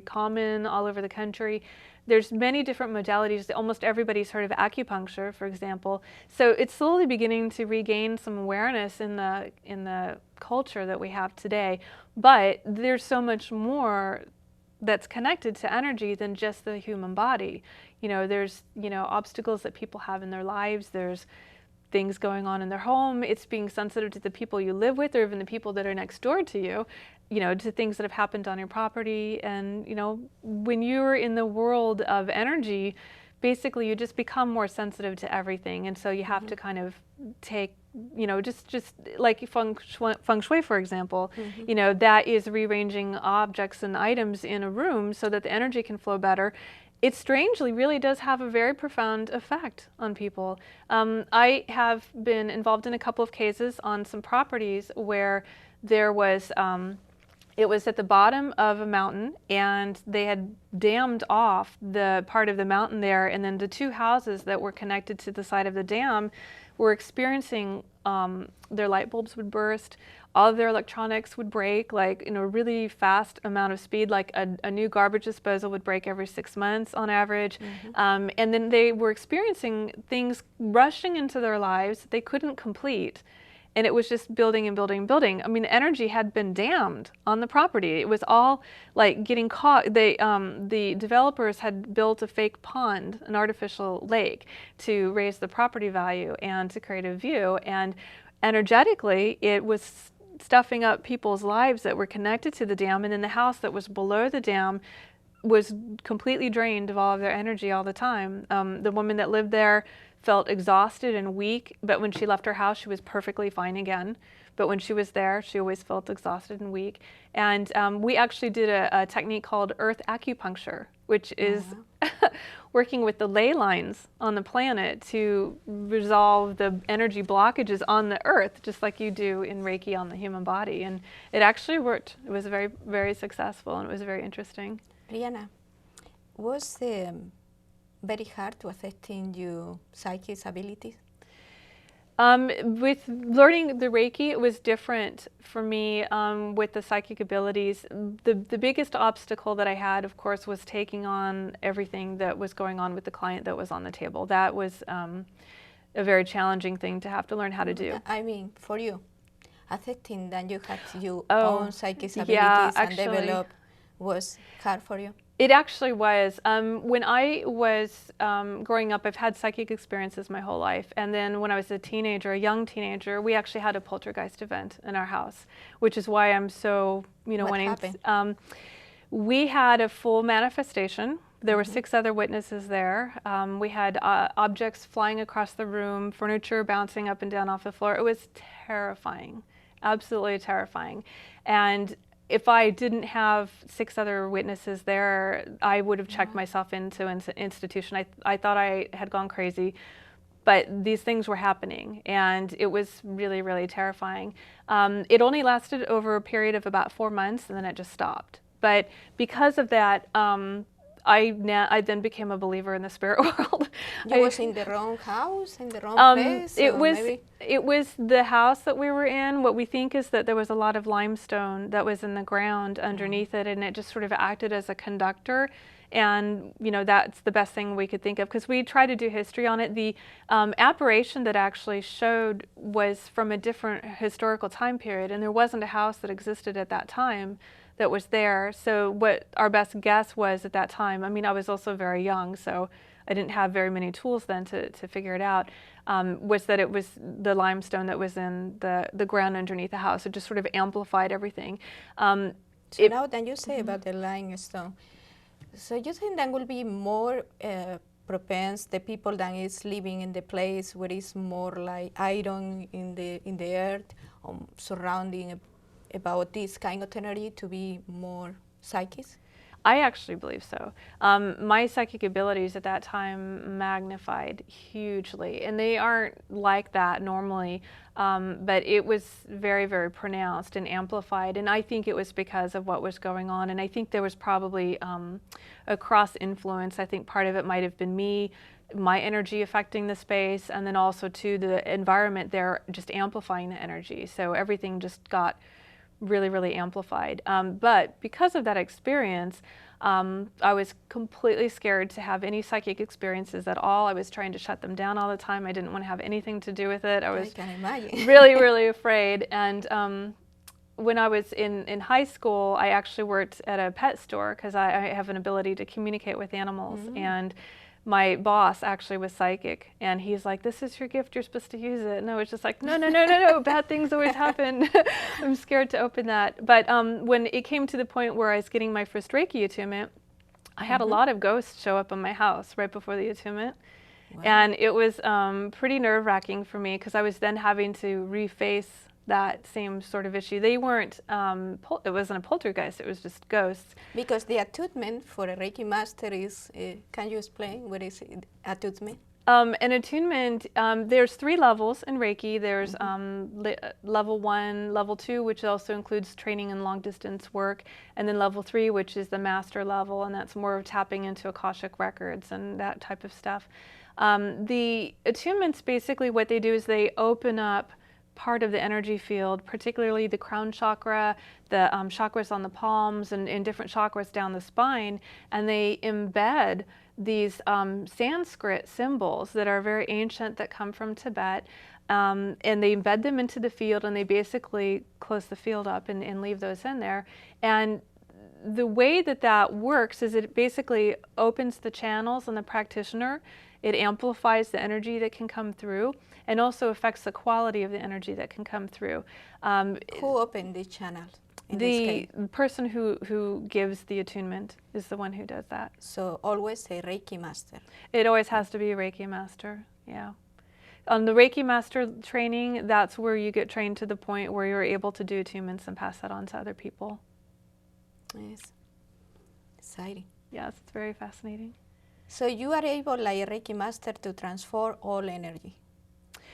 common all over the country. There's many different modalities. Almost everybody's heard of acupuncture, for example. So it's slowly beginning to regain some awareness in the culture that we have today. But there's so much more that's connected to energy than just the human body. There's obstacles that people have in their lives. There's things going on in their home. It's being sensitive to the people you live with, or even the people that are next door to you, to things that have happened on your property. And, when you're in the world of energy, basically you just become more sensitive to everything. And so you have to kind of take, just like feng shui, for example, that is rearranging objects and items in a room so that the energy can flow better. It strangely really does have a very profound effect on people. I have been involved in a couple of cases on some properties where there was, it was at the bottom of a mountain, and they had dammed off the part of the mountain there, and then the two houses that were connected to the side of the dam were experiencing, their light bulbs would burst, all of their electronics would break, like in a really fast amount of speed, like a new garbage disposal would break every 6 months on average. And then they were experiencing things rushing into their lives that they couldn't complete. And it was just building and building and building. I mean, energy had been dammed on the property. It was all like getting caught. The developers had built a fake pond, an artificial lake, to raise the property value and to create a view. And energetically, it was stuffing up people's lives that were connected to the dam. And then the house that was below the dam was completely drained of all of their energy all the time. The woman that lived there felt exhausted and weak, but when she left her house, she was perfectly fine again. But when she was there, she always felt exhausted and weak. And we actually did a technique called earth acupuncture, which is working with the ley lines on the planet to resolve the energy blockages on the earth, just like you do in Reiki on the human body. And it actually worked. It was very, very successful, and it was very interesting. Rheana, was very hard to affecting your psychic abilities? With learning the Reiki, it was different for me with the psychic abilities. The biggest obstacle that I had, of course, was taking on everything that was going on with the client that was on the table. That was a very challenging thing to have to learn how to do. I mean, for you, accepting that you had your own psychic abilities and develop was hard for you? It actually was. When I was growing up, I've had psychic experiences my whole life. And then when I was a teenager, a young teenager, we actually had a poltergeist event in our house, which is why I'm so, What happened? We had a full manifestation. There were 6 other witnesses there. We had objects flying across the room, furniture bouncing up and down off the floor. It was terrifying, absolutely terrifying. And if I didn't have 6 other witnesses there, I would have checked myself into an institution. I thought I had gone crazy, but these things were happening, and it was really, really terrifying. It only lasted over a period of about 4 months, and then it just stopped. But because of that, I then became a believer in the spirit world. You was in the wrong house, in the wrong place? It was the house that we were in. What we think is that there was a lot of limestone that was in the ground underneath it, and it just sort of acted as a conductor. And that's the best thing we could think of, because we tried to do history on it. The apparition that actually showed was from a different historical time period, and there wasn't a house that existed at that time that was there. So what our best guess was at that time, I mean, I was also very young, so I didn't have very many tools then to figure it out, was that it was the limestone that was in the ground underneath the house. It just sort of amplified everything. So now that you say about the limestone, so you think that will be more propense the people that is living in the place where it's more like iron in the earth, surrounding about this kind of energy to be more psychic? I actually believe so. My psychic abilities at that time magnified hugely, and they aren't like that normally, but it was very, very pronounced and amplified, and I think it was because of what was going on, and I think there was probably a cross-influence. I think part of it might have been me, my energy affecting the space, and then also too the environment there just amplifying the energy, so everything just got really, really amplified. But because of that experience, I was completely scared to have any psychic experiences at all. I was trying to shut them down all the time. I didn't want to have anything to do with it. I was can imagine. really, really afraid. And when I was in high school, I actually worked at a pet store because I have an ability to communicate with animals. And my boss actually was psychic, and he's like, "This is your gift, you're supposed to use it." And I was just like, no, no, no, no, no, bad things always happen. I'm scared to open that. But when it came to the point where I was getting my first Reiki attunement, I had a lot of ghosts show up in my house right before the attunement. Wow. And it was pretty nerve-wracking for me because I was then having to reface that same sort of issue. They weren't, it wasn't a poltergeist, it was just ghosts. Because the attunement for a Reiki master is, can you explain what is attunement? An attunement, there's 3 levels in Reiki. There's level 1, level 2, which also includes training and long distance work, and then level 3, which is the master level, and that's more of tapping into Akashic records and that type of stuff. The attunements, basically what they do is they open up part of the energy field, particularly the crown chakra, the chakras on the palms, and different chakras down the spine, and they embed these Sanskrit symbols that are very ancient that come from Tibet, and they embed them into the field, and they basically close the field up and leave those in there. And the way that that works is it basically opens the channels on the practitioner. It amplifies the energy that can come through, and also affects the quality of the energy that can come through. Who opened the channel? The person who gives the attunement is the one who does that. So always a Reiki master? It always has to be a Reiki master, yeah. On the Reiki master training, that's where you get trained to the point where you're able to do attunements and pass that on to other people. Yes, exciting. Yes, it's very fascinating. So you are able, like a Reiki master, to transform all energy,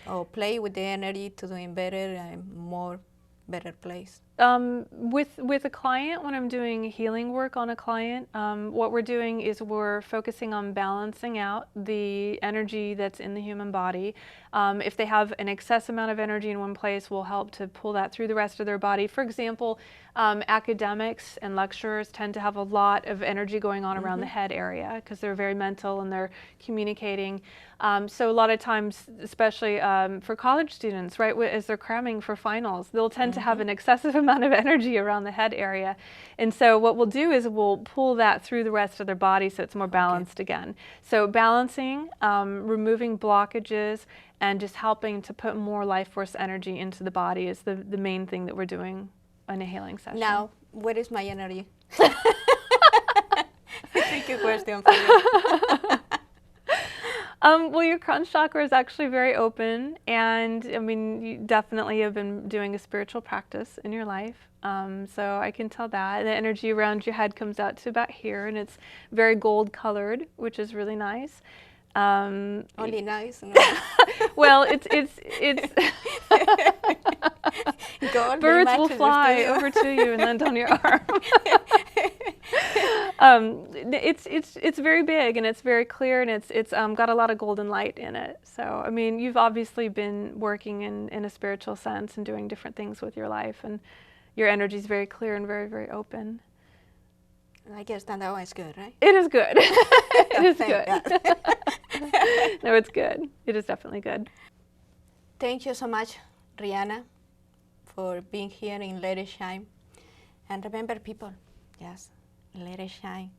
or play with the energy to doing better and more better place? With a client, when I'm doing healing work on a client, what we're doing is we're focusing on balancing out the energy that's in the human body. If they have an excess amount of energy in one place, we'll help to pull that through the rest of their body. For example, academics and lecturers tend to have a lot of energy going on around the head area because they're very mental and they're communicating. So a lot of times, especially for college students, right, as they're cramming for finals, they'll tend to have an excessive amount of energy around the head area. And so what we'll do is we'll pull that through the rest of their body so it's more balanced again. So balancing, removing blockages, and just helping to put more life force energy into the body is the main thing that we're doing in a healing session. Now, where is my energy? Tricky question for you. Well, your crown chakra is actually very open, and I mean, you definitely have been doing a spiritual practice in your life. So I can tell that. The energy around your head comes out to about here, and it's very gold colored, which is really nice. Only nice? No. Well, it's Gold birds will fly over to you and land on your arm. It's very big, and it's very clear, and it's got a lot of golden light in it. So I mean, you've obviously been working in a spiritual sense and doing different things with your life, and your energy is very clear and very, very open. I guess that was good, right? It is good. It is good. God. No, it's good. It is definitely good. Thank you so much, Rheana, for being here in Let It Shine. And remember, people, yes, let it shine.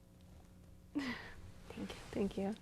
Thank you. Thank you.